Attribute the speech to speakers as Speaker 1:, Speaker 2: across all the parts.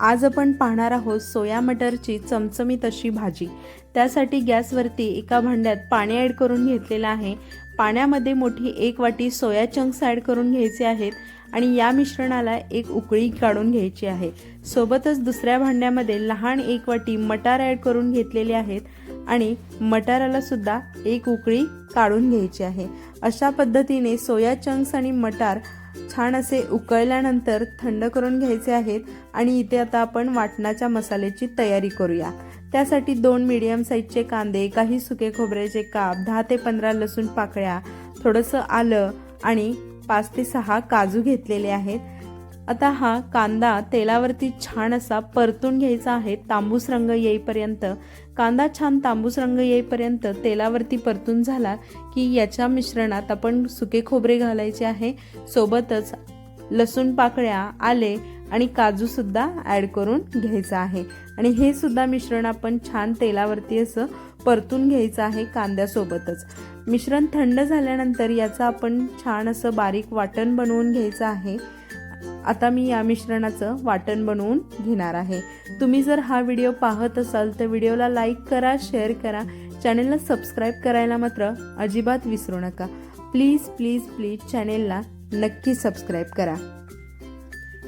Speaker 1: आज आपण पाहणार आहोत सोया मटरची चमचमीत अशी भाजी। त्यासाठी गॅसवरती एका भांड्यात पाणी ॲड करून घेतलेलं आहे। पाण्यामध्ये मोठी 1 वाटी सोया चंक्स ॲड करून घ्यायचे आहेत आणि या मिश्रणाला एक उकळी काढून घ्यायची आहे। सोबतच दुसऱ्या भांड्यामध्ये लहान 1 वाटी मटार ॲड करून घेतलेले आहेत आणि मटाराला सुद्धा एक उकळी काढून घ्यायची आहे। अशा पद्धतीने सोया चंक्स आणि मटार छान असे उकळल्यानंतर थंड करून घ्यायचे आहेत आणि इथे आता आपण वाटणाच्या मसाल्याची तयारी करूया। त्यासाठी 2 मीडियम साईजचे कांदे, काही सुके खोबऱ्याचे काप, 10 ते 15 लसूण पाकळ्या, थोडंसं आलं आणि 5 ते 6 काजू घेतलेले आहेत। आता हा कांदा तेलावरती छान असा परतून घ्यायचा आहे तांबूस रंग येईपर्यंत। कांदा छान तांबूस रंग येईपर्यंत तेलावरती परतून झाला की याच्या मिश्रणात आपण सुके खोबरे घालायचे आहे, सोबतच लसूण पाकळ्या, आले आणि काजू सुद्धा ॲड करून घ्यायचं आहे आणि हे सुद्धा मिश्रण आपण छान तेलावरती असं परतून घ्यायचं आहे कांद्यासोबतच। मिश्रण थंड झाल्यानंतर याचं आपण छान असं बारीक वाटण बनवून घ्यायचं आहे। आता मी या मिश्रणाचं वाटण बनवून घेणार आहे। तुम्ही जर हा व्हिडिओ पाहत असाल तर व्हिडिओला लाईक करा, शेअर करा, चॅनेलला सबस्क्राईब करायला मात्र अजिबात विसरू नका। प्लीज प्लीज प्लीज चॅनेलला नक्की सबस्क्राईब करा।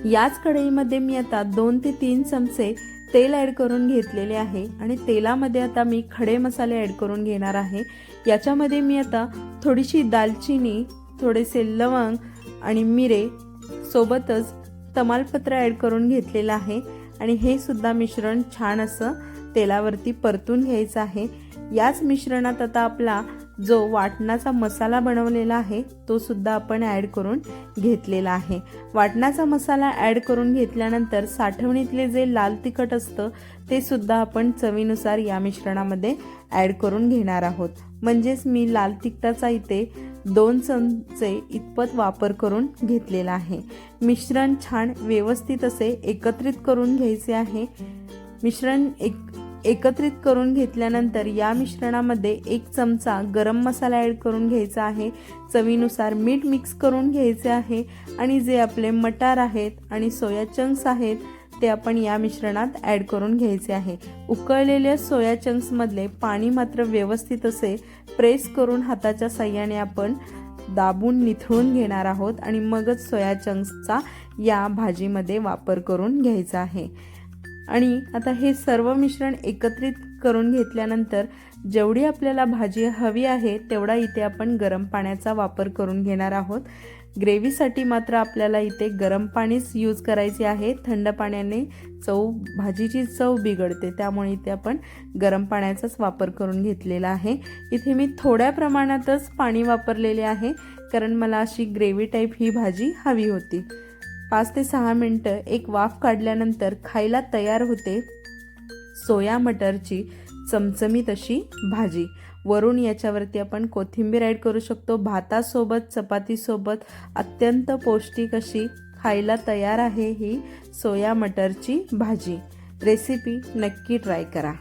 Speaker 1: याच कढईमध्ये मी आता 2 ते 3 चमचे तेल ॲड करून घेतलेले आहे आणि तेलामध्ये आता मी खडे मसाले ॲड करून घेणार आहे। याच्यामध्ये मी आता थोडीशी दालचिनी, थोडेसे लवंग आणि मिरे, सोबतच तमालपत्र ॲड करून घेतलेलं आहे आणि हे सुद्धा मिश्रण छान असं तेलावरती परतून घ्यायचं आहे। याच मिश्रणात आता आपला जो वाटणाचा मसाला बनवलेला आहे तो सुद्धा आपण ॲड करून घेतलेला आहे। वाटणाचा मसाला ॲड करून घेतल्यानंतर साठवणीतले जे लाल तिखट असतं ते सुद्धा आपण चवीनुसार या मिश्रणामध्ये ॲड करून घेणार आहोत। म्हणजेच मी लाल तिखटाचा इथे 2 चमचे इतपत वापर करून घेतलेला आहे। मिश्रण छान व्यवस्थित असे एकत्रित करून घ्यायचे आहे। मिश्रण एकत्रित करून घेतल्यानंतर या मिश्रणामध्ये 1 चमचा गरम मसाला ॲड करून घ्यायचा आहे। चवीनुसार मीठ मिक्स करून घ्यायचे आहे आणि जे आपले मटार आहेत आणि सोया चंक्स आहेत ते आपण या मिश्रणात ॲड करून घ्यायचे आहे। उकळलेल्या सोया चंक्स मधले पाणी मात्र व्यवस्थित असे प्रेस करून हाताच्या साहाय्याने आपण दाबून निथळून घेणार आहोत आणि मगच सोया चंक्सचा या भाजीमध्ये वापर करून घ्यायचा आहे। आणि आता हे सर्व मिश्रण एकत्रित करून घेतल्यानंतर जेवढी आपल्याला भाजी हवी आहे तेवढा इथे आपण गरम पाण्याचा वापर करून घेणार आहोत। ग्रेव्हीसाठी मात्र आपल्याला इथे गरम पाणीच यूज करायचे आहे। थंड पाण्याने भाजीची चव बिघडते, त्यामुळे इथे आपण गरम पाण्याचाच वापर करून घेतलेला आहे। इथे मी थोड्या प्रमाणातच पाणी वापरलेले आहे कारण मला अशी ग्रेव्ही टाईप ही भाजी हवी होती। 5 ते 6 मिनिटं एक वाफ काढल्यानंतर खायला तयार होते सोया मटरची चमचमीत अशी भाजी। वरून याच्यावरती आपण कोथिंबीर ॲड करू शकतो। भातासोबत, चपातीसोबत अत्यंत पौष्टिक अशी खायला तयार आहे ही सोया मटरची भाजी। रेसिपी नक्की ट्राय करा।